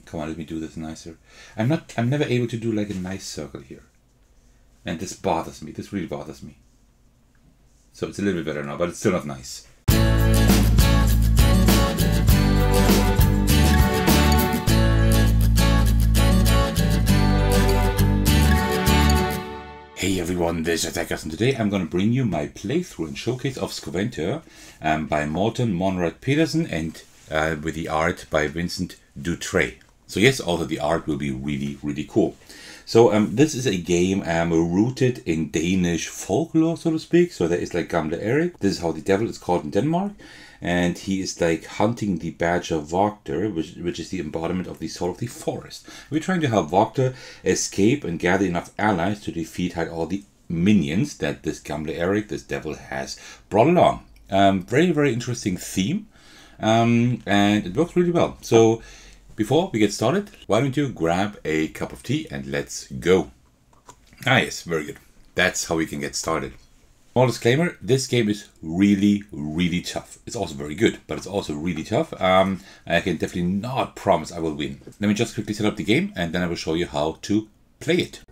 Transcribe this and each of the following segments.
Come on, let me do this nicer. I'm never able to do like a nice circle here. And this bothers me. This really bothers me. So it's a little bit better now, but it's still not nice. Hey everyone, this is Thecos, and today I'm going to bring you my playthrough and showcase of Skoventyr by Morten Monrad Pedersen and with the art by Vincent Dutray. So yes, also the art will be really cool. So this is a game rooted in Danish folklore, so to speak. So there is like Gamle Erik. This is how the devil is called in Denmark. And he is like hunting the badger Vogter, which is the embodiment of the soul of the forest. We're trying to help Vogter escape and gather enough allies to defeat all the minions that this Gamle Erik, this devil, has brought along. Very interesting theme. And it works really well. So before we get started, why don't you grab a cup of tea and let's go. Ah yes, very good. That's how we can get started. Small disclaimer, this game is really tough. It's also very good, but it's also really tough. I can definitely not promise I will win. Let me just quickly set up the game and then I will show you how to play it.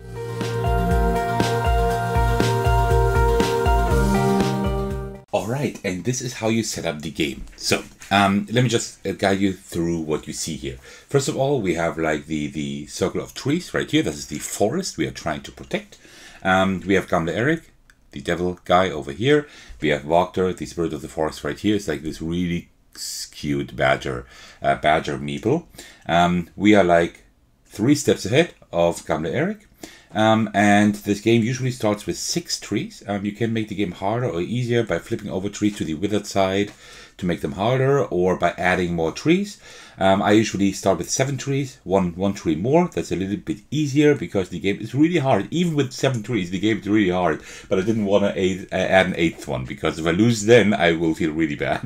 Alright, and this is how you set up the game. So, let me just guide you through what you see here. First of all, we have like the circle of trees right here. This is the forest we are trying to protect. We have Gamle Erik, the devil guy over here. We have Vogter, the spirit of the forest right here. It's like this really cute badger meeple. We are like 3 steps ahead of Gamle Erik. And this game usually starts with 6 trees. You can make the game harder or easier by flipping over trees to the withered side to make them harder, or by adding more trees. I usually start with 7 trees, one tree more. That's a little bit easier because the game is really hard. Even with 7 trees, the game is really hard. But I didn't want to add an 8th one, because if I lose then, I will feel really bad.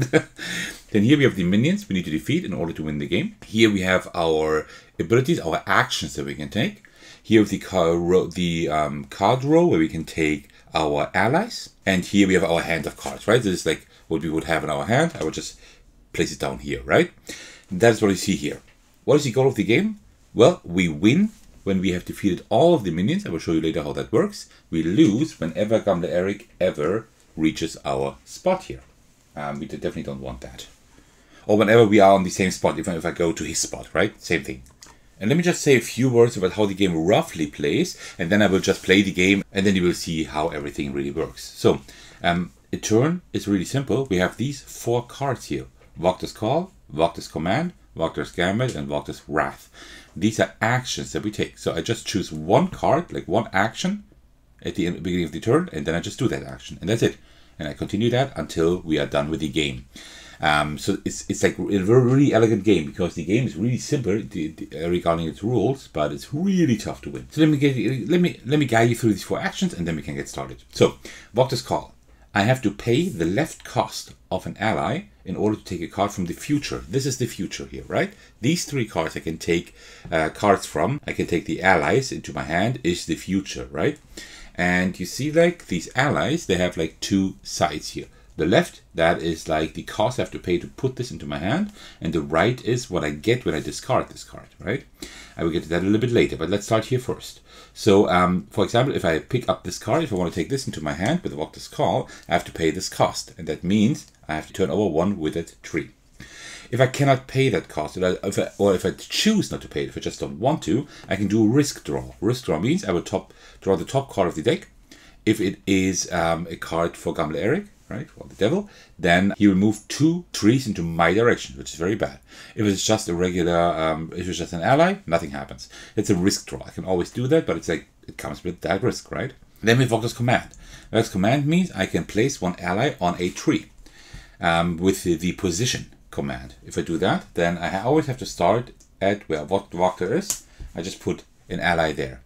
Then here we have the minions we need to defeat in order to win the game. Here we have our abilities, our actions that we can take. Here we have the card row where we can take our allies. And here we have our hand of cards, right? This is like what we would have in our hand. I would just place it down here, right? That's what you see here. What is the goal of the game? Well, we win when we have defeated all of the minions. I will show you later how that works. We lose whenever Gamle Erik ever reaches our spot here. We definitely don't want that. Or whenever we are on the same spot, even if I go to his spot, right? Same thing. And let me just say a few words about how the game roughly plays, and then I will just play the game, and then you will see how everything really works. So, a turn is really simple. We have these 4 cards here. Vogter's Call, Vogter's Command, Vogter's Gambit, and Vogter's Wrath. These are actions that we take. So I just choose one card, like one action, at the beginning of the turn, and then I just do that action, and that's it. And I continue that until we are done with the game. So it's like a really elegant game, because the game is really simple regarding its rules, but it's really tough to win. So let me guide you through these 4 actions, and then we can get started. So Vogter's Call. I have to pay the left cost of an ally in order to take a card from the future. This is the future here, right? These 3 cards I can take cards from. I can take the allies into my hand, is the future, right? And you see like these allies, they have like 2 sides here. The left, that is like the cost I have to pay to put this into my hand. And the right is what I get when I discard this card, right? I will get to that a little bit later, but let's start here first. So, for example, if I pick up this card, if I want to take this into my hand with Vogter's Call, I have to pay this cost. And that means I have to turn over 1 withered tree. If I cannot pay that cost, or if I choose not to pay it, if I just don't want to, I can do a risk draw. Risk draw means I will draw the top card of the deck. If it is a card for Gamle Erik, right, or the devil, then he will move 2 trees into my direction, which is very bad. If it's just a regular, if it's just an ally, nothing happens. It's a risk draw. I can always do that, but it's like, it comes with that risk, right? Then we have Vogter's Command. Vogter's Command means I can place 1 ally on a tree with the position command. If I do that, then I always have to start at where Vogter is. I just put an ally there.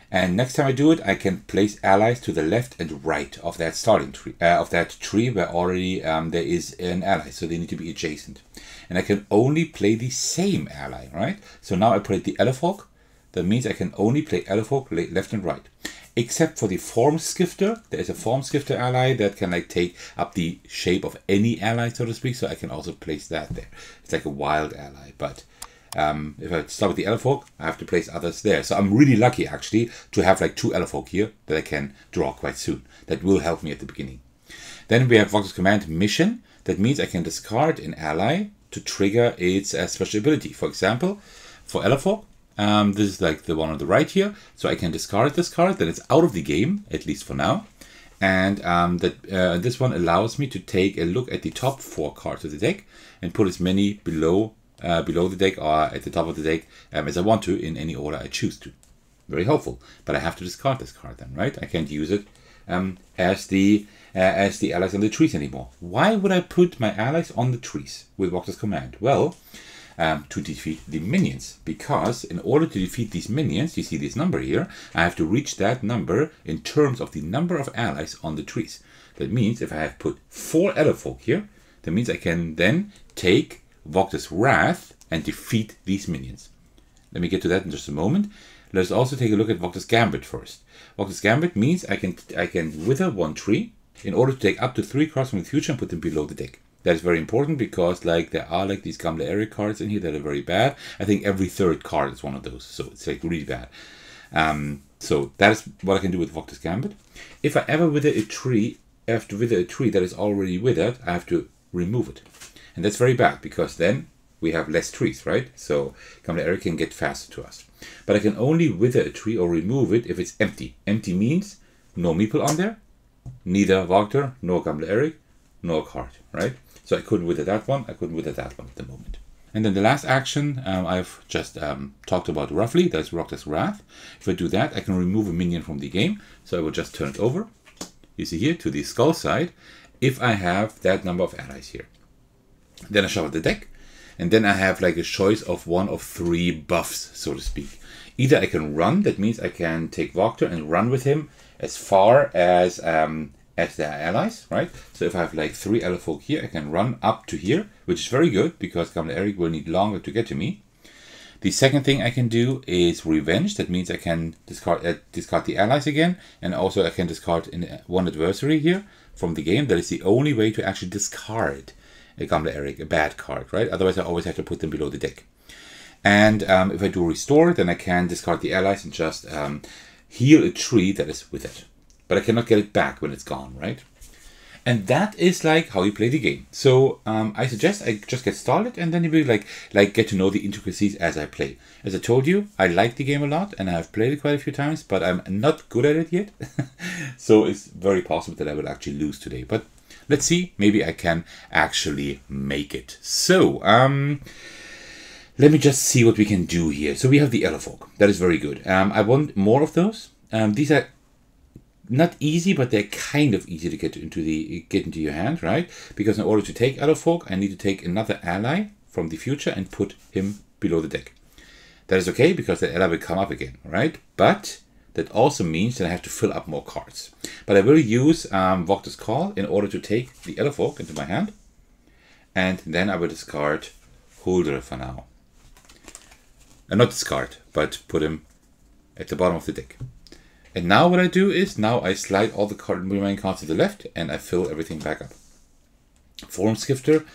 And next time I do it, I can place allies to the left and right of that starting tree, of that tree where already there is an ally, so they need to be adjacent. And I can only play the same ally, right? So now I played the Elefolk. That means I can only play Elefolk left and right, except for the Formskifter. There is a Formskifter ally that can like take up the shape of any ally, so to speak. So I can also place that there. It's like a wild ally, but if I start with the Elefolk, I have to place others there. So I'm really lucky actually to have like 2 Elefolk here that I can draw quite soon. That will help me at the beginning. Then we have Vogter's command mission. That means I can discard an ally to trigger its special ability. For example, for Elefolk, this is like the one on the right here. So I can discard this card, then it's out of the game, at least for now. And this one allows me to take a look at the top 4 cards of the deck and put as many below the deck or at the top of the deck as I want to in any order I choose to. Very helpful, but I have to discard this card then, right? I can't use it as the allies on the trees anymore. Why would I put my allies on the trees with Vogter's command? Well, to defeat the minions, because in order to defeat these minions, you see this number here, I have to reach that number in terms of the number of allies on the trees. That means if I have put 4 Elefolk here, that means I can then take Vogter's Wrath and defeat these minions. Let me get to that in just a moment. Let's also take a look at Vogter's Gambit first. Vogter's Gambit means I can wither 1 tree in order to take up to 3 cards from the future and put them below the deck. That is very important because like there are like these Gamle Erik cards in here that are very bad. I think every 3rd card is one of those, so it's like really bad. So that is what I can do with Vogter's Gambit. If I ever wither a tree, after wither a tree that is already withered, I have to remove it. And that's very bad because then we have less trees, right? So Gamle Erik can get faster to us. But I can only wither a tree or remove it if it's empty. Empty means no meeple on there, neither Vogter, nor Gamle Erik, nor card, right? So I couldn't wither that one, I couldn't wither that one at the moment. And then the last action I've just talked about roughly, that's Vogter's Wrath. If I do that, I can remove a minion from the game. So I will just turn it over, you see here, to the skull side, if I have that number of allies here. Then I shuffle the deck, and then I have like a choice of 1 of 3 buffs, so to speak. Either I can run, that means I can take Vogter and run with him as far as their allies, right? So if I have like 3 Elefolk here, I can run up to here, which is very good because Gamle Erik will need longer to get to me. The second thing I can do is Revenge. That means I can discard the allies again, and also I can discard 1 adversary here from the game. That is the only way to actually discard a Gamle Erik, a bad card, right? Otherwise I always have to put them below the deck. And if I do Restore, then I can discard the allies and just heal a tree that is with it. But I cannot get it back when it's gone, right? And that is like how you play the game. So I suggest I just get started and then you will like get to know the intricacies as I play. As I told you, I like the game a lot and I have played it quite a few times, but I'm not good at it yet. So it's very possible that I will actually lose today. But let's see, maybe I can actually make it. So let me just see what we can do here. So we have the Elefolk. That is very good. I want more of those. These are not easy, but they're kind of easy to get into your hand, right? Because in order to take Elefolk, I need to take another ally from the future and put him below the deck. That is okay because that ally will come up again, right? But that also means that I have to fill up more cards. But I will use Vogter's Call in order to take the Elefolk into my hand, and then I will discard Holder for now. Not discard, but put him at the bottom of the deck. And now what I do is, now I slide all the remaining cards to the left and I fill everything back up. Formskifter.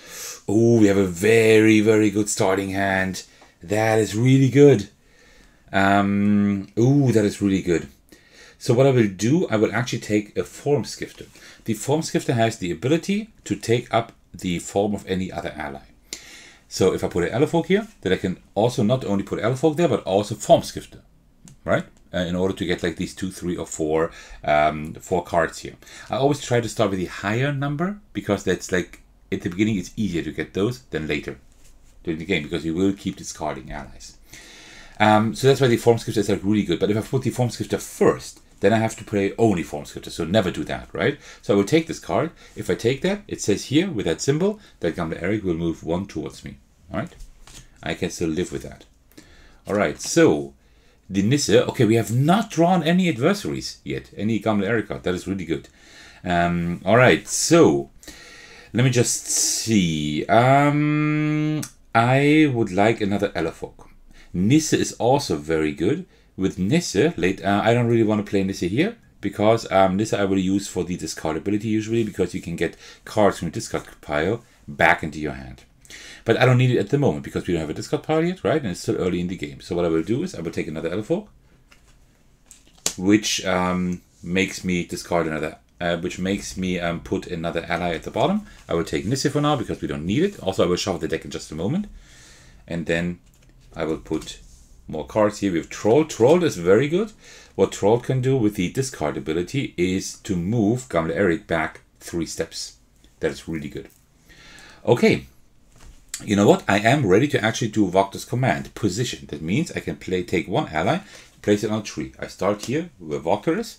Oh, we have a very, very good starting hand. That is really good. That is really good. So what I will do, I will actually take a Formskifter. The Formskifter has the ability to take up the form of any other ally. So if I put an Elefolk here, then I can also not only put Elefolk there, but also Formskifter, right? In order to get like these 2, 3, or 4 cards here. I always try to start with the higher number because that's like at the beginning it's easier to get those than later during the game because you will keep discarding allies. So that's why the Formskifter is like really good. But if I put the Formskifter first, then I have to play only Formskifter. So never do that, right? So I will take this card. If I take that, it says here with that symbol that Gamle Erik will move 1 towards me. All right? I can still live with that. All right, so the Nisse, okay, we have not drawn any adversaries yet, any Gamle Erik card. That is really good. All right, so let me just see. I would like another Elefolk. Nisse is also very good. With Nisse, I don't really want to play Nisse here because Nisse I will use for the discard ability usually because you can get cards from your discard pile back into your hand. But I don't need it at the moment because we don't have a discard pile yet, right? And it's still early in the game. So what I will do is I will take another Elefolk, which makes me discard another, which makes me put another ally at the bottom. I will take Nisse for now because we don't need it. Also, I will shuffle the deck in just a moment. And then I will put more cards here. We have Troll. Troll is very good. What Troll can do with the discard ability is to move Gamle Erik back 3 steps. That is really good. Okay. You know what? I am ready to actually do Vogter's command, position. That means I can take one ally, place it on a tree. I start here where Vogter is,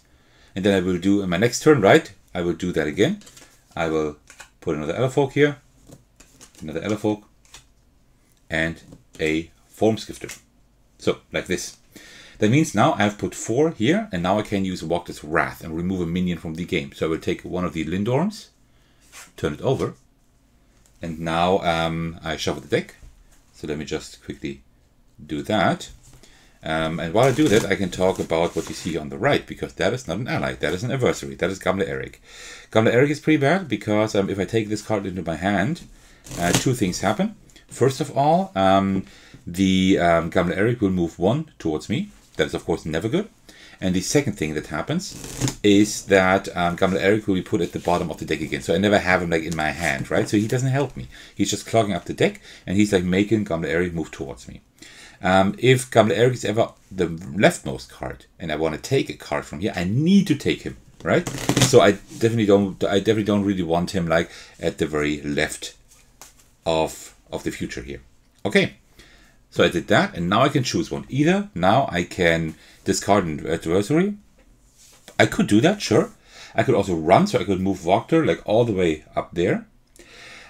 and then I will do in my next turn, right? I will do that again. I will put another Elefolk here, another Elefolk, and a Formskifter. So, like this. That means now I have put 4 here, and now I can use Vogter's Wrath and remove a minion from the game. So I will take one of the Lindorms, turn it over, and now I shuffle the deck. So let me just quickly do that. And while I do that, I can talk about what you see on the right, because that is not an ally. That is an adversary. That is Gamle Erik. Gamle Erik is pretty bad because if I take this card into my hand, 2 things happen. First of all, the Gamle Erik will move 1 towards me. That is, of course, never good. And the second thing that happens is that Gamle Erik will be put at the bottom of the deck again. So I never have him like in my hand, right? So he doesn't help me. He's just clogging up the deck, and he's like making Gamle Erik move towards me. If Gamle Erik is ever the leftmost card, and I want to take a card from here, I need to take him, right? So I definitely don't really want him like at the very left of the future here. Okay. So I did that, and now I can choose one. Either now I can discard an adversary. I could do that, sure. I could also run, so I could move Vogter like all the way up there.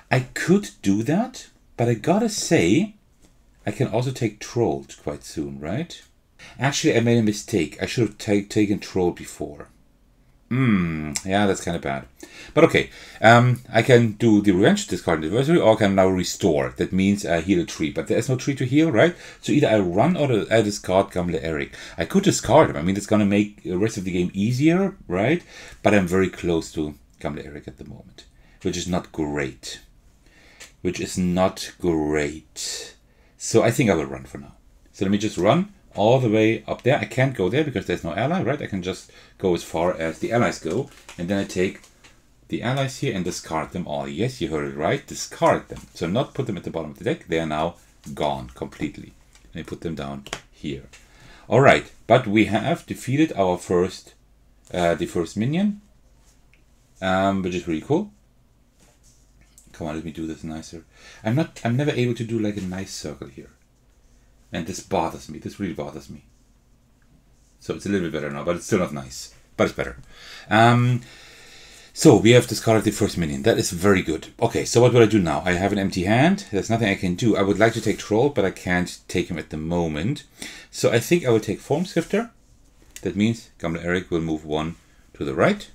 I could do that, but I gotta say, I can also take Trolled quite soon, right? Actually, I made a mistake. I should have taken Troll before. Yeah, that's kind of bad. But okay, I can do the Revenge, discard adversary, or I can now restore. That means I heal a tree, but there is no tree to heal, right? So either I run or I discard Gamle Erik. I could discard him. I mean, it's going to make the rest of the game easier, right? But I'm very close to Gamle Erik at the moment, which is not great. So I think I will run for now. So let me just run all the way up there. I can't go there because there's no ally, right? I can just go as far as the allies go. And then I take the allies here and discard them all. Yes, you heard it right. Discard them. So not put them at the bottom of the deck. They are now gone completely. And I put them down here. All right. But we have defeated our first, the first minion, which is really cool. Come on, let me do this nicer. I'm never able to do like a nice circle here. And this bothers me. This really bothers me. So it's a little bit better now, but it's still not nice. But it's better. So we have discarded the first minion. That is very good. Okay, so what will I do now? I have an empty hand. There's nothing I can do. I would like to take Troll, but I can't take him at the moment. So I think I will take Formskifter. That means Gamle Erik will move 1 to the right.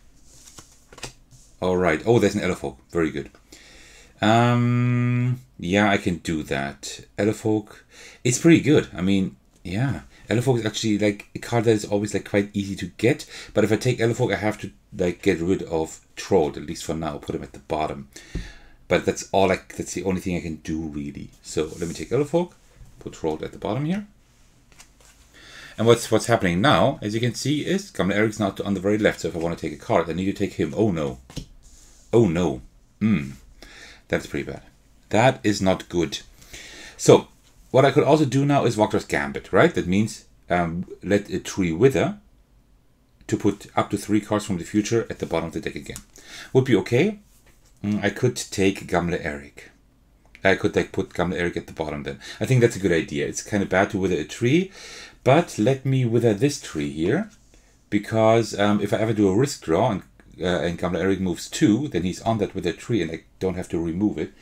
All right. Oh, there's an Elefolk. Very good. Yeah, I can do that. Elefolk, it's pretty good. I mean, yeah, Elefolk is actually like a card that is always like quite easy to get. But if I take Elefolk, I have to like get rid of Troll, at least for now. Put him at the bottom. But that's all. That's the only thing I can do really. So let me take Elefolk, put Troll at the bottom here. And what's happening now, as you can see, is Gamle Erik's now on the very left. So if I want to take a card, I need to take him. Oh no. Oh no. That's pretty bad. That is not good. So, what I could also do now is Vogter's Gambit, right? That means let a tree wither to put up to 3 cards from the future at the bottom of the deck again. Would be okay. I could take Gamle Erik. I could like put Gamle Erik at the bottom then. I think that's a good idea. It's kind of bad to wither a tree, but let me wither this tree here, because if I ever do a risk draw and Gamle Erik moves 2, then he's on that with a tree and I don't have to remove it.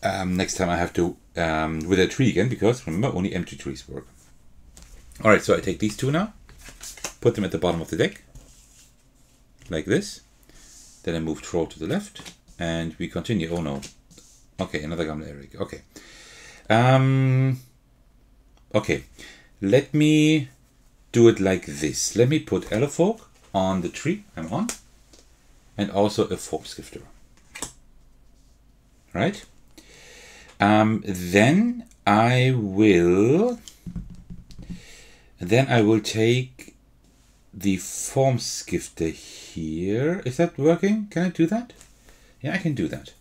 Next time I have to with a tree again, because remember, only empty trees work. Alright, so I take these 2 now, put them at the bottom of the deck, like this. Then I move Troll to the left, and we continue. Oh no. Okay, another Gamle Erik. Okay. Okay, let me do it like this. Let me put Elefolk on the tree I'm on, and also a Formskifter. Right? Then I will take the form skifter here. Is that working? Can I do that? Yeah, I can do that.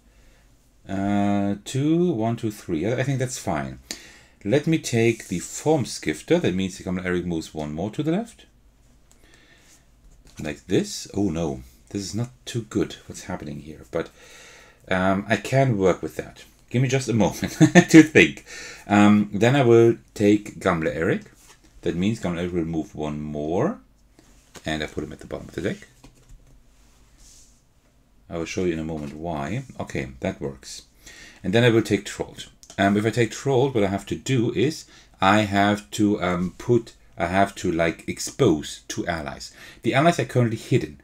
2, 1, 2, 3. I think that's fine. Let me take the form skifter. That means the Gamle Erik moves one more to the left. Like this. Oh no, this is not too good what's happening here. But I can work with that. Give me just a moment to think. Then I will take Gamle Erik. That means Gamle Erik will move one more. And I put him at the bottom of the deck. I will show you in a moment why. Okay, that works. And then I will take Trolled. If I take Trolled, what I have to do is I have to like expose 2 allies. The allies are currently hidden.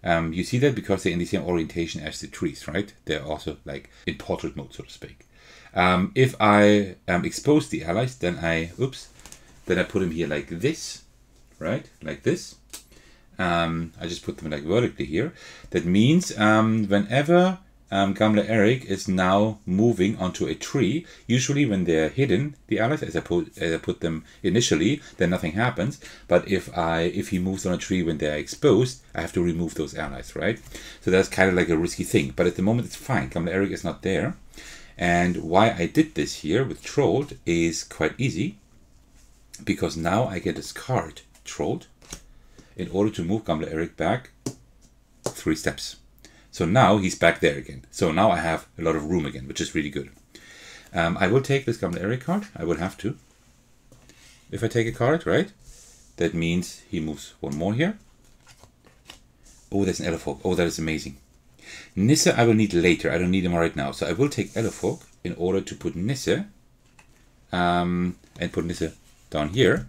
You see that because they're in the same orientation as the trees, right? They're also like in portrait mode, so to speak. If I expose the allies, then I put them here like this, right? Like this. I just put them like vertically here. That means whenever Gamle Erik is now moving onto a tree, usually when they're hidden, the allies, as I put them initially, then nothing happens. But if he moves on a tree when they're exposed, I have to remove those allies, right? So that's kind of like a risky thing. But at the moment it's fine. Gamle Erik is not there. And why I did this here with Trolled is quite easy. Because now I can discard Trolled in order to move Gamle Erik back 3 steps. So now he's back there again. So now I have a lot of room again, which is really good. I will take this Gamle Erik card. I will have to. If I take a card, right? That means he moves one more here. Oh, there's an Elefolk. Oh, that is amazing. Nisse I will need later. I don't need him right now. So I will take Elefolk in order to put Nisse. And put Nisse down here.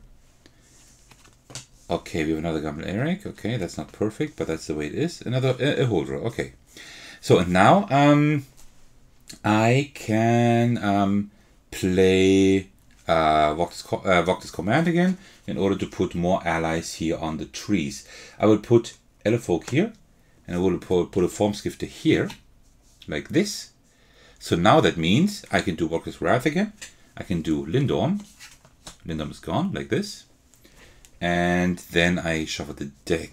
Okay, we have another Gamle Erik. Okay, that's not perfect, but that's the way it is. Another a Holder. Okay. So now I can play Vogter's Command again in order to put more allies here on the trees. I will put Elefolk here, and I will put a form skifter here, like this. So now that means I can do Vogter's Wrath again. I can do Lindorm. Lindorm is gone, like this. And then I shuffle the deck.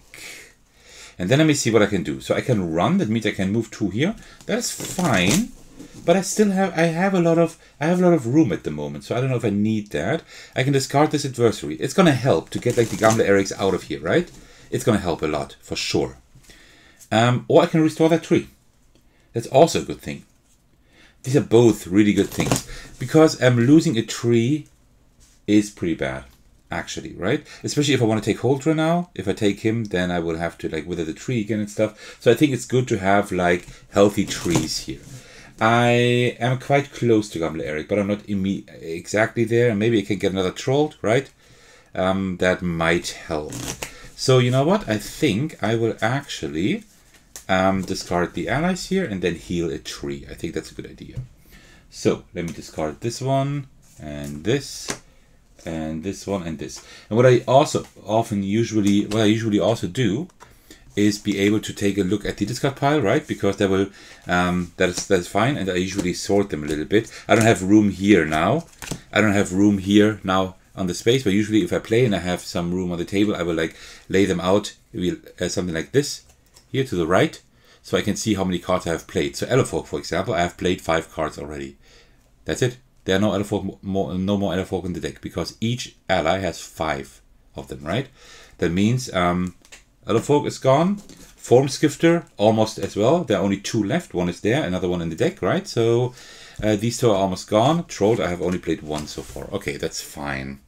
And then let me see what I can do. So I can run, that means I can move 2 here. That's fine. But I still have a lot of room at the moment. So I don't know if I need that. I can discard this adversary. It's gonna help to get like the Gamle Eriks out of here, right? It's gonna help a lot, for sure. Or I can restore that tree. That's also a good thing. These are both really good things. Because losing a tree is pretty bad. Actually, right? Especially if I want to take Holdra now. If I take him, then I will have to like wither the tree again and stuff. So I think it's good to have like healthy trees here. I am quite close to Gamle Erik, but I'm not exactly there. And maybe I can get another Trolled, right? That might help. So you know what? I think I will actually discard the allies here and then heal a tree. I think that's a good idea. So let me discard this one and this. And this one and this. And what I usually also do is be able to take a look at the discard pile, right? Because that will that's fine, and I usually sort them a little bit. I don't have room here now. I don't have room here now on the space, but usually if I play and I have some room on the table, I will like lay them out something like this here to the right, so I can see how many cards I have played. So Elefolk, for example, I have played 5 cards already. That's it. There are no more Elefolk in the deck because each ally has 5 of them, right? That means Elefolk is gone. Form Skifter almost as well. There are only 2 left. One is there, another one in the deck, right? So these 2 are almost gone. Trolled, I have only played 1 so far. Okay, that's fine.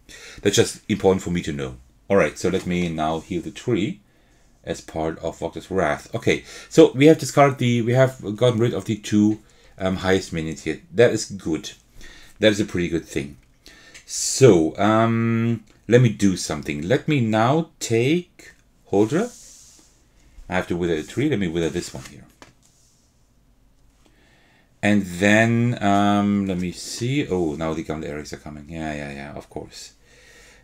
That's just important for me to know. All right, so let me now heal the tree as part of Vogter's Wrath. Okay, so we have discarded we have gotten rid of the 2 highest minions here. That is good. That is a pretty good thing. So, let me do something. Let me now take Holdra. I have to wither a tree. Let me wither this one here. And then, let me see. Oh, now the Gamle Eriks are coming. Yeah, of course.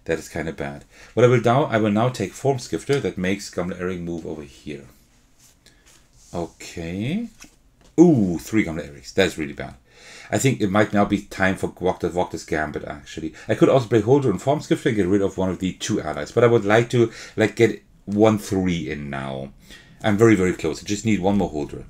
That is kind of bad. What I will now take Form Skifter. That makes Gamle Erik move over here. Okay. Ooh, 3 Gamle Eriks. That's really bad. I think it might now be time for Vogter's Gambit, actually. I could also play Holder and Formskifter and get rid of one of the 2 allies, but I would like to get 1-3 in now. I'm very, very close. I just need 1 more Holder,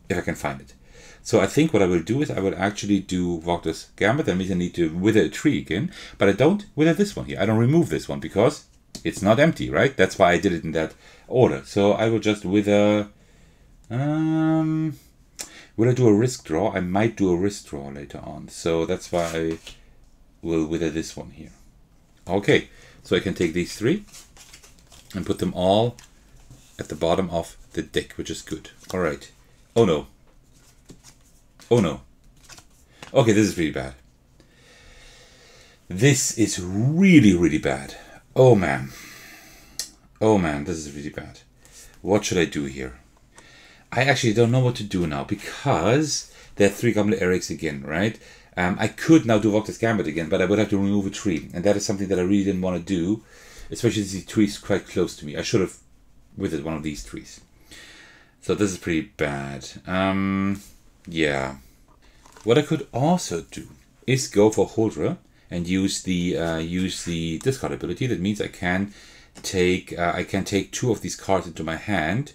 if I can find it. So I think what I will do is I will actually do Vogter's Gambit. That means I need to wither a tree again, but I don't wither this one here. I don't remove this one because it's not empty, right? That's why I did it in that order. So I will just wither... will I do a risk draw? I might do a risk draw later on. So that's why I will wither this one here. Okay, so I can take these 3 and put them all at the bottom of the deck, which is good. All right. Oh no. Oh no. Okay, this is really bad. This is really, really bad. Oh man. Oh man, this is really bad. What should I do here? I actually don't know what to do now because there are 3 Gamle Eriks again, right? I could now do Vogter's Gambit again, but I would have to remove a tree. And that is something that I really didn't want to do, especially since the tree is quite close to me. I should have withered one of these trees. So this is pretty bad. Yeah. What I could also do is go for Holdra and use the discard ability. That means I can take 2 of these cards into my hand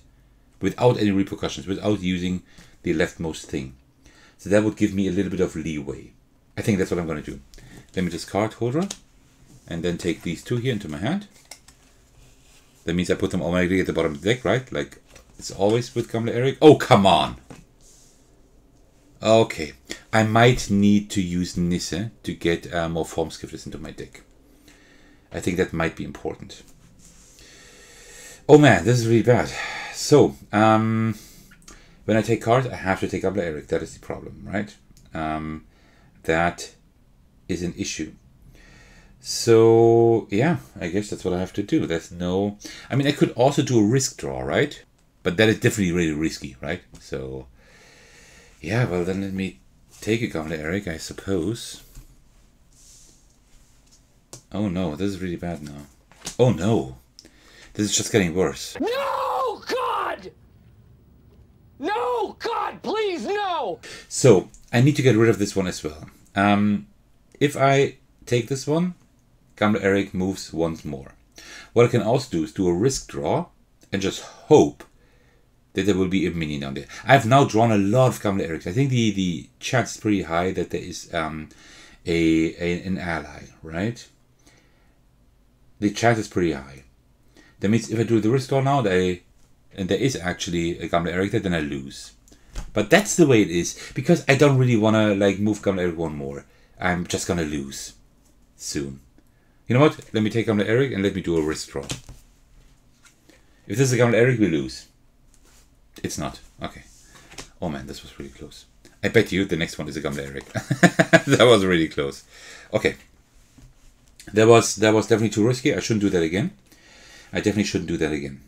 without any repercussions, without using the leftmost thing. So that would give me a little bit of leeway. I think that's what I'm going to do. Let me discard Holdra and then take these 2 here into my hand. That means I put them automatically at the bottom of the deck, right? Like it's always with Gamle Erik. Oh, come on! Okay, I might need to use Nisse to get more Formskifters into my deck. I think that might be important. Oh man, this is really bad. So, when I take cards, I have to take Gamle Erik. That is the problem, right? That is an issue. So, yeah, I guess that's what I have to do. There's no... I mean, I could also do a risk draw, right? But that is definitely really risky, right? So... yeah, well then let me take a Gamle Erik, I suppose. Oh no, this is really bad now. Oh no, this is just getting worse. No, God! No, God, please, no! So, I need to get rid of this one as well. If I take this one, Gamle Erik moves once more. What I can also do is do a risk draw and just hope that there will be a minion down there. I've now drawn a lot of Gamle Eriks. I think the chance is pretty high that there is an ally, right? The chance is pretty high. That means if I do the risk draw now, and there is actually a Gamle Erik there, then I lose. But that's the way it is, because I don't really want to like move Gamle Erik one more. I'm just gonna lose soon. You know what? Let me take Gamle Erik and let me do a risk draw. If this is a Gamle Erik, we lose. It's not. Okay. Oh man, this was really close. I bet you the next one is a Gamle Erik. That was really close. Okay. That was definitely too risky. I shouldn't do that again. I definitely shouldn't do that again.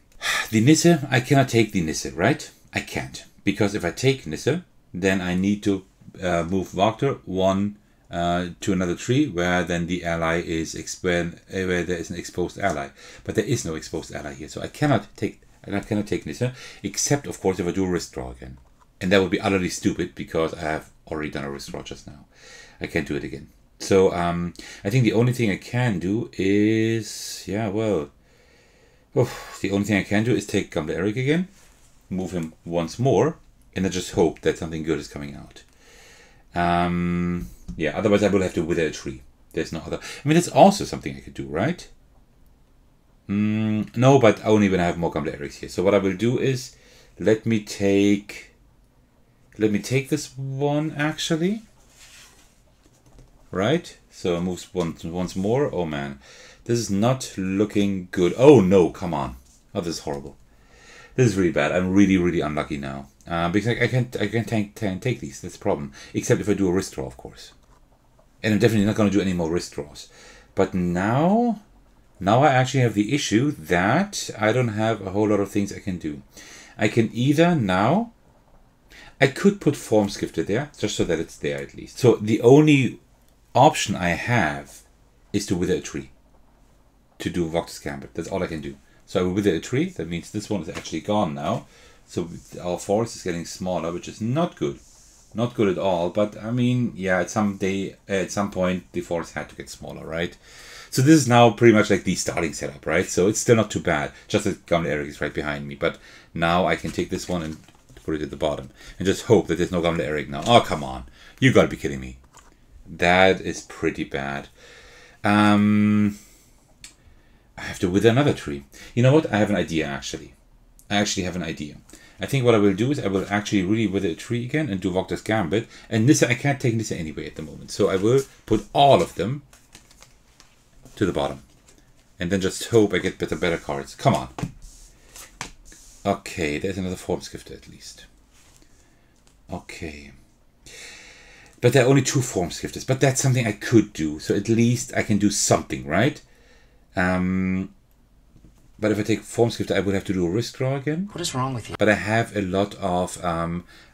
The Nisse, I cannot take the Nisse, right? I can't. Because if I take Nisse, then I need to move Vogter one to another tree where then the ally is where there is an exposed ally. But there is no exposed ally here. So I cannot take Nisse, except of course if I do a risk draw again. And that would be utterly stupid because I have already done a risk draw just now. I can't do it again. So I think the only thing I can do is, yeah, well, the only thing I can do is take Gamle Erik again, move him once more, and then just hope that something good is coming out. Yeah, otherwise I will have to wither a tree. There's no other. I mean, that's also something I could do, right? No, but only when I have more Gamle Eriks here. So what I will do is, let me take this one actually. Right? So it moves once more. Oh man, this is not looking good. Oh no, come on. Oh, this is horrible. This is really bad. I'm really, really unlucky now. Because I can't take these. That's the problem. Except if I do a risk draw, of course. And I'm definitely not going to do any more risk draws. But now I actually have the issue that I don't have a whole lot of things I can do. I can either now... I could put Formskifter there, just so that it's there at least. So the only option I have is to wither a tree. To do Vogter's Gambit. That's all I can do. So I will wither a tree. That means this one is actually gone now. So our forest is getting smaller, which is not good. Not good at all, but I mean, yeah, at some point, the forest had to get smaller, right? So this is now pretty much like the starting setup, right? So it's still not too bad, just that Gamle Erik is right behind me. But now I can take this one and put it at the bottom and just hope that there's no Gamle Erik now. Oh, come on. You gotta be kidding me. That is pretty bad. I have to wither another tree. You know what? I have an idea, actually. I actually have an idea. I think what I will do is I will actually really wither a tree again and do Vogter's Gambit. And Nissa, I can't take Nissa anyway at the moment. So I will put all of them to the bottom. And then just hope I get better cards. Come on. Okay, there's another Formskifter at least. Okay. But there are only 2 Formskifters. But that's something I could do. So at least I can do something, right? But if I take Formskifter, I would have to do a risk draw again. What is wrong with you? But I have a lot of...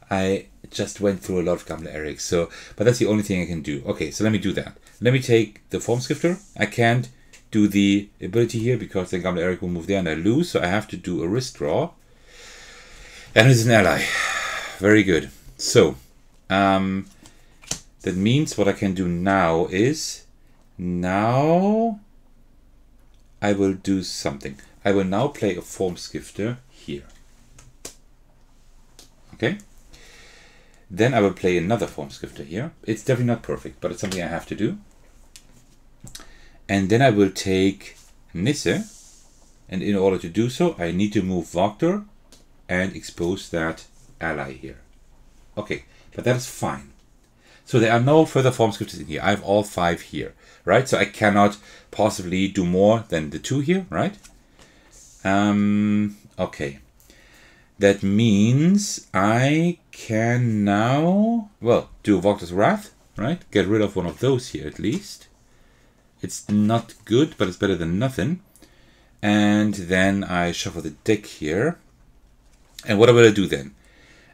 I just went through a lot of Gamle Erik. So, but that's the only thing I can do. Okay, so let me do that. Let me take the Formskifter. I can't do the ability here because then Gamle Erik will move there and I lose. So I have to do a risk draw. And it's an ally. Very good. So, that means what I can do now is... Now... I will do something. I will now play a Formskifter here. Okay? Then I will play another Formskifter here. It's definitely not perfect, but it's something I have to do. And then I will take Nisse. And in order to do so, I need to move Vogter and expose that ally here. Okay, but that is fine. So there are no further Formskifters in here. I have all 5 here, right? So I cannot possibly do more than the 2 here, right? Okay. That means I can now, well, do Vogter's Wrath, right? Get rid of one of those here at least. It's not good, but it's better than nothing. And then I shuffle the deck here. And what will I do then?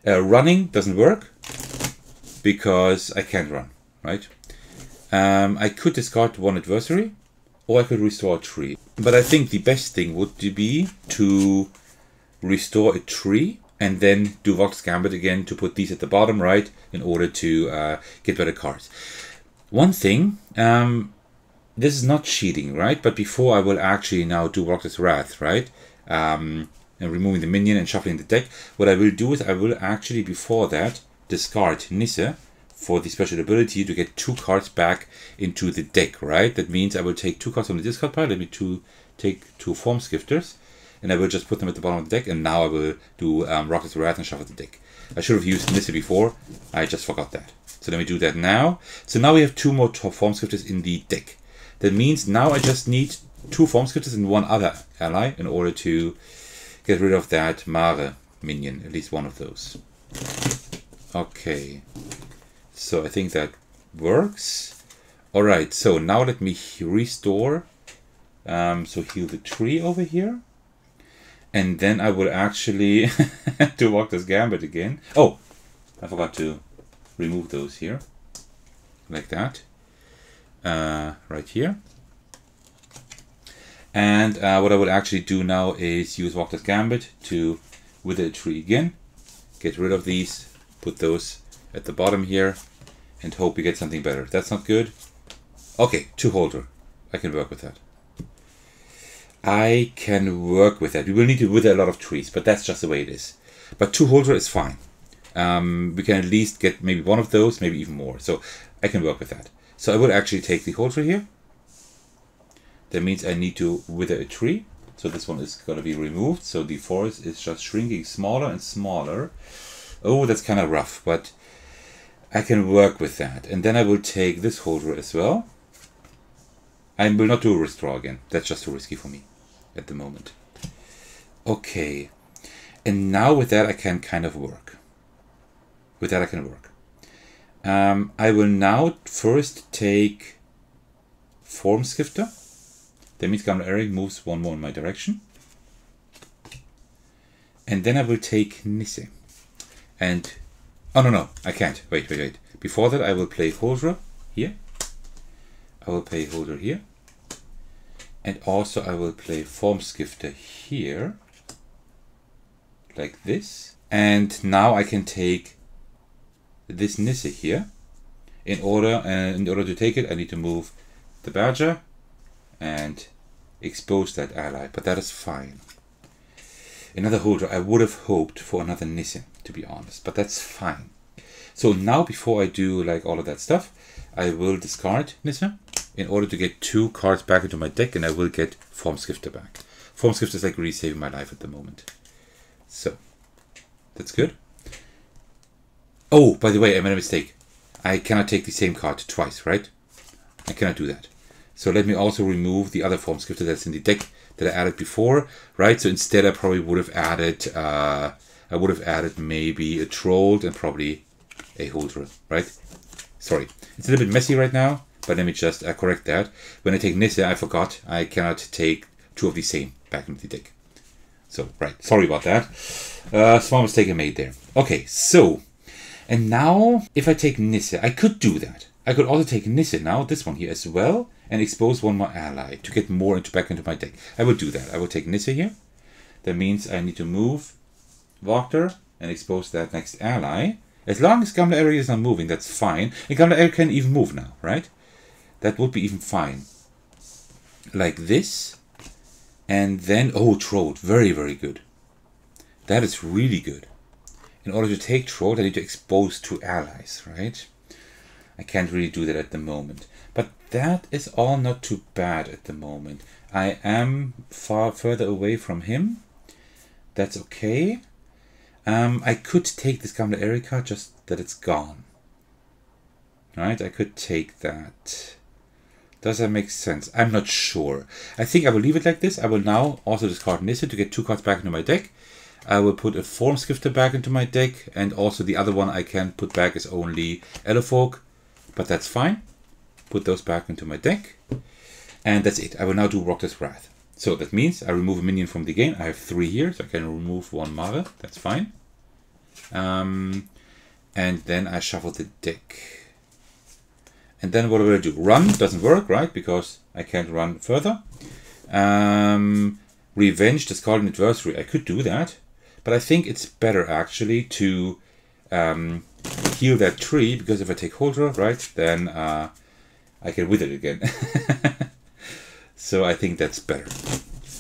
Running doesn't work because I can't run, right? I could discard 1 adversary or I could restore a tree. But I think the best thing would be to restore a tree and then do Vogter's Gambit again to put these at the bottom, right? In order to get better cards. One thing, this is not cheating, right? But before I will actually now do Vogter's Wrath, right? And removing the minion and shuffling the deck. What I will do is I will actually, before that, discard Nisse for the special ability to get 2 cards back into the deck, right? That means I will take 2 cards from the discard pile, let me take 2 Formskifters, and I will just put them at the bottom of the deck, and now I will do Vogter's Wrath and shuffle the deck. I should have used Nisse before, I just forgot that. So let me do that now. So now we have 2 more Formskifters in the deck. That means now I just need 2 Formskifters and 1 other ally in order to get rid of that Mare minion, at least one of those. Okay, so I think that works. Alright, so now let me restore, so heal the tree over here. And then I will actually do Vogter's Gambit again. Oh, I forgot to remove those here, like that, right here. And what I will actually do now is use Vogter's Gambit to wither a tree again, get rid of these, put those at the bottom here, and hope we get something better. That's not good. Okay, 2 holder. I can work with that. I can work with that. We will need to wither a lot of trees, but that's just the way it is. But 2 holder is fine. We can at least get maybe 1 of those, maybe even more. So I can work with that. So I will actually take the holder here. That means I need to wither a tree. So this one is going to be removed. So the forest is just shrinking smaller and smaller. Oh, that's kind of rough, but I can work with that. And then I will take this holder as well. I will not do a risk draw again. That's just too risky for me at the moment. Okay. And now with that I can kind of work. With that I can work. I will now first take Formskifter. That means Gamle Erik moves 1 more in my direction. And then I will take Nisse. And, oh no, I can't. Wait. Before that I will play Holder here. I will play Holder here. And also I will play Formskifter here. Like this. And now I can take this Nisse here. In order to take it, I need to move the Badger and expose that ally, but that is fine. Another Holder, I would have hoped for another Nisse, to be honest, but that's fine. So now, before I do like all of that stuff, I will discard Nisse in order to get 2 cards back into my deck, and I will get Formskifter back. Formskifter is like really saving my life at the moment. So, that's good. Oh, by the way, I made a mistake. I cannot take the same card twice, right? I cannot do that. So let me also remove the other Formskifter that's in the deck that I added before, right? So instead I probably would have added, maybe a Troll and probably a Holder, right? Sorry, it's a little bit messy right now, but let me just correct that. When I take Nisse, I forgot I cannot take 2 of the same back into the deck. So, right, sorry about that. Small mistake I made there. Okay, so, and now if I take Nisse, I could do that. I could also take Nisse now, this one here as well, and expose 1 more ally to get more back into my deck. I will do that. I will take Nisse here. That means I need to move Vogter and expose that next ally. As long as Gamle Erik is not moving, that's fine. And Gamle Erik can even move now, right? That would be even fine. Like this. And then, oh, Troll. Very, very good. That is really good. In order to take Troll, I need to expose 2 allies, right? I can't really do that at the moment. But that is all not too bad at the moment. I am far further away from him. That's okay. I could take this Gamle Erik card, just that it's gone. Right, I could take that. Does that make sense? I'm not sure. I think I will leave it like this. I will now also discard Nisse to get 2 cards back into my deck. I will put a Formskifter back into my deck, and also the other one I can put back is only Elefolk, but that's fine. Put those back into my deck, and that's it. I will now do Vogter's Wrath. So that means I remove a minion from the game. I have 3 here, so I can remove 1 Mare. That's fine. And then I shuffle the deck. And then what will I do? Run doesn't work, right? Because I can't run further. Revenge, discard an adversary. I could do that. But I think it's better actually to heal that tree. Because if I take Holder, right, then I can wither it again. So I think that's better.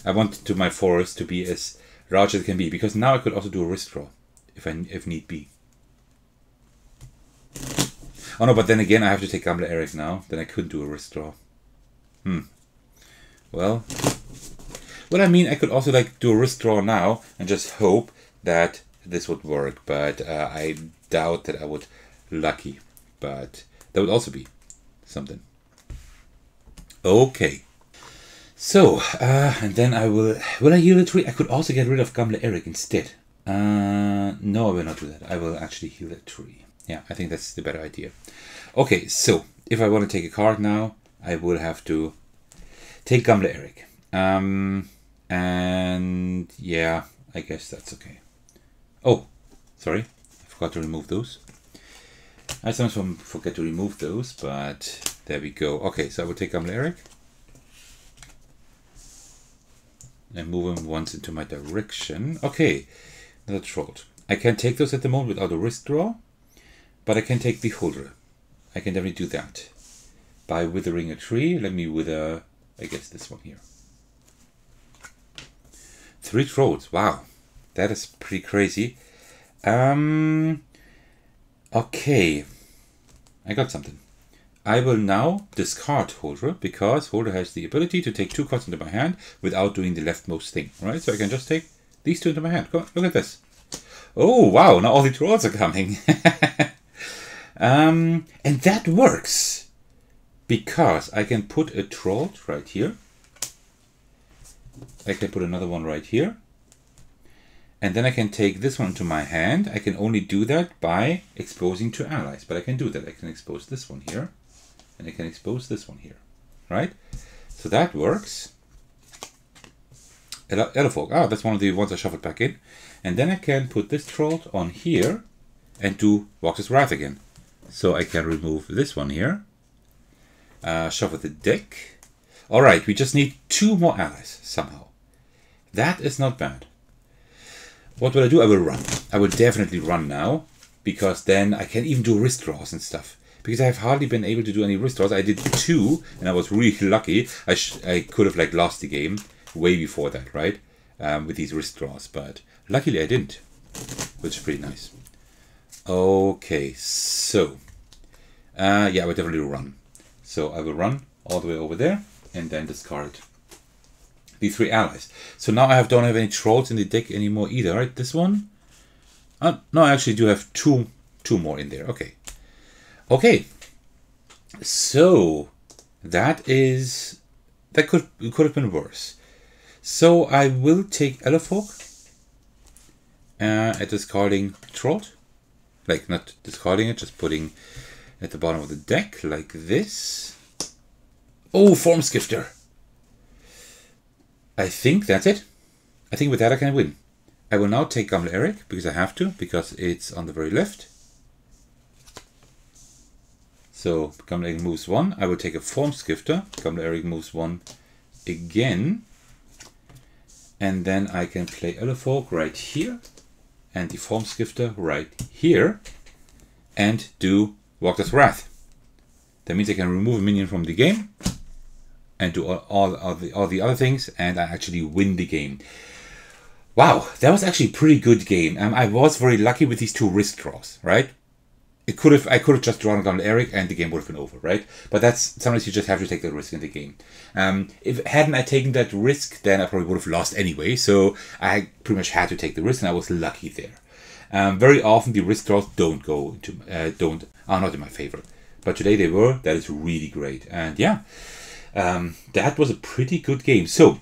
I want my forest to be as large as it can be. Because now I could also do a wrist draw. If need be. Oh no, but then again I have to take Gamle Erik now. Then I couldn't do a wrist draw. Well, I mean, I could also like do a wrist draw now and just hope that this would work. But I doubt that I would lucky. But that would also be something. Okay. So, and then I will I heal the tree? I could also get rid of Gamle Erik instead. No, I will not do that. I will actually heal that tree. Yeah, I think that's the better idea. Okay, so if I want to take a card now, I will have to take Gamle Erik. And yeah, I guess that's okay. Oh, sorry, I forgot to remove those. I sometimes forget to remove those, but there we go. Okay, so I will take Gamle Erik and move him once into my direction. Okay, another Troll. I can take those at the moment without a wrist draw, but I can take the Holder. I can definitely do that by withering a tree. Let me wither, I guess, this one here. 3 Trolls. Wow, that is pretty crazy. Okay, I got something. I will now discard Holder because Holder has the ability to take 2 cards into my hand without doing the leftmost thing. Right, so I can just take these 2 into my hand. Go on, look at this. Oh wow! Now all the Trolls are coming. And that works because I can put a Troll right here. I can put another one right here. And then I can take this one to my hand. I can only do that by exposing 2 allies. But I can do that. I can expose this one here. And I can expose this one here. Right? So that works. Elefolk. Ah, that's one of the ones I shuffled back in. And then I can put this Troll on here and do Vogter's Wrath again. So I can remove this one here. Shuffle the deck. Alright, we just need 2 more allies somehow. That is not bad. What will I do? I will run. I will definitely run now. because then I can even do wrist draws and stuff. Because I've hardly been able to do any wrist draws. I did 2, and I was really lucky. I could have like lost the game way before that, right? With these wrist draws, but luckily I didn't, which is pretty nice. Okay, so yeah, I will definitely run. So I will run all the way over there and then discard these 3 allies. So now I don't have any trolls in the deck anymore either, right? This one? No, I actually do have two more in there. Okay. Okay. So that could have been worse. So I will take Elefolk at discarding trolls. Like, not discarding it, just putting at the bottom of the deck like this. Oh, Formskifter. I think that's it. I think with that I can win. I will now take Gamle Erik, because I have to, because it's on the very left. So Gamle Erik moves 1. I will take a Formskifter. Gamle Erik moves 1 again. And then I can play Elefolk right here. And the Formskifter right here. And do Vogter's Wrath. That means I can remove a minion from the game. And do all the other things. And I actually win the game. Wow, that was actually a pretty good game. I was very lucky with these 2 wrist draws, right? I could have just drawn Gamle Erik and the game would have been over, right? But that's sometimes you just have to take that risk in the game. If hadn't I taken that risk, then I probably would have lost anyway. So I pretty much had to take the risk, and I was lucky there. Very often the wrist draws are not in my favor, but today they were. That is really great, and yeah, that was a pretty good game. So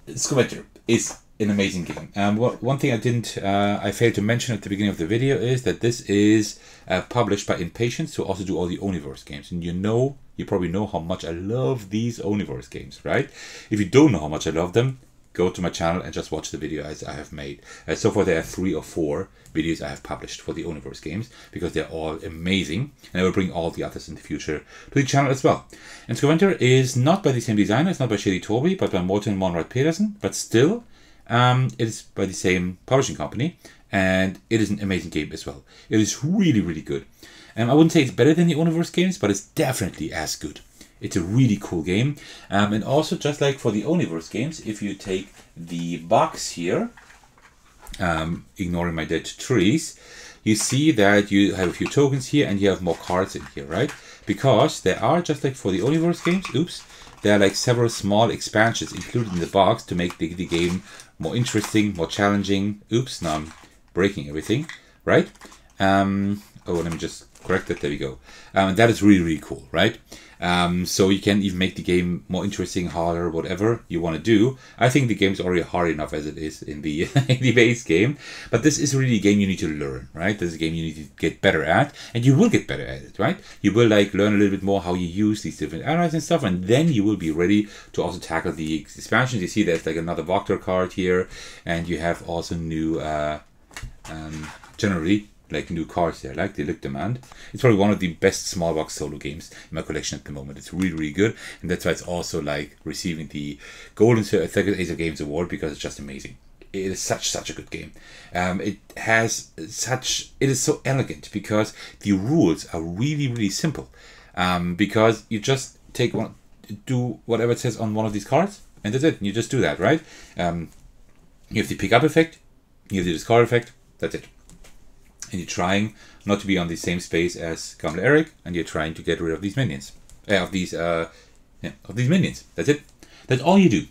Skoventyr is an amazing game. One thing I failed to mention at the beginning of the video is that this is published by inPatience, who also do all the Oniverse games. And you probably know how much I love these Oniverse games, right? If you don't know how much I love them, go to my channel and just watch the video as I have made. So far there are 3 or 4 videos I have published for the Oniverse games, because they're all amazing. And I will bring all the others in the future to the channel as well. And Skoventyr is not by the same designer, it's not by Shady Toby, but by Morten Monrad Pedersen, but still, it is by the same publishing company, and it is an amazing game as well. It is really, really good. I wouldn't say it's better than the Oniverse games, but it's definitely as good. It's a really cool game. And also, just like for the Oniverse games, if you take the box here, ignoring my dead trees, you see that you have a few tokens here and you have more cards in here, right? Because there are, just like for the Oniverse games, there are like several small expansions included in the box to make the game more interesting, more challenging. Oops, now I'm breaking everything, right? Oh, let me just correct that. There we go. That is really, really cool, right? So you can even make the game more interesting, harder, whatever you want to do. I think the game is already hard enough as it is in the in the base game, but this is really a game you need to learn, right? This is a game you need to get better at, and you will get better at it, right? You will like learn a little bit more how you use these different allies and stuff, and then you will be ready to also tackle the expansions. You see there's like another Vogter card here, and you have also new generally like new cards there, like the Demand. It's probably one of the best small box solo games in my collection at the moment. It's really, really good, and that's why it's also like receiving the Golden Thecos Ace of Games award, because it's just amazing. It is such a good game. It is so elegant because the rules are really, really simple. Because you just do whatever it says on one of these cards, and that's it. You just do that, right? You have the pick up effect, you have the discard effect. That's it. And you're trying not to be on the same space as Gamle Erik, and you're trying to get rid of these minions. Of these minions. That's it. That's all you do.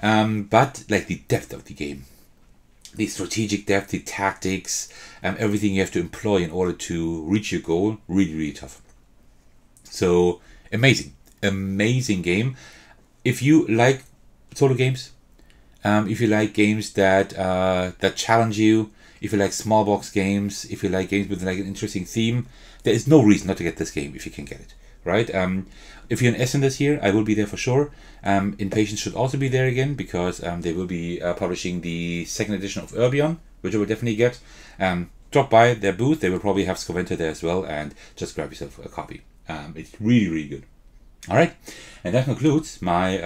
But like the depth of the game, the strategic depth, the tactics, everything you have to employ in order to reach your goal, really, really tough. So amazing game. If you like solo games, if you like games that challenge you, if you like small box games, if you like games with like an interesting theme, there is no reason not to get this game if you can get it, right? If you're in Essen this year, I will be there for sure. inPatience should also be there again, because they will be publishing the second edition of Urbion, which I will definitely get. Drop by their booth, they will probably have Skoventyr there as well, and just grab yourself a copy. It's really, really good. Alright, and that concludes my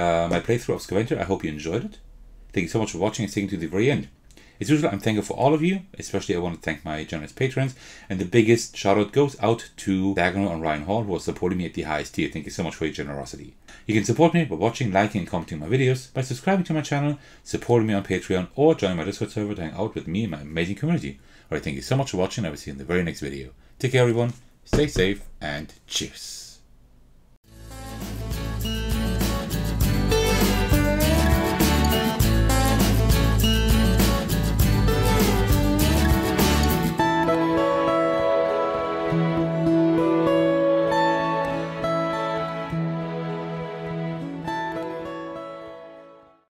playthrough of Skoventyr. I hope you enjoyed it. Thank you so much for watching and sticking to the very end. As usual, I'm thankful for all of you, especially I want to thank my generous patrons, and the biggest shout out goes out to Diagonal and Ryan Hall, who are supporting me at the highest tier. Thank you so much for your generosity. You can support me by watching, liking, and commenting my videos, by subscribing to my channel, supporting me on Patreon, or joining my Discord server to hang out with me and my amazing community. Alright, thank you so much for watching. I will see you in the very next video. Take care, everyone. Stay safe, and cheers.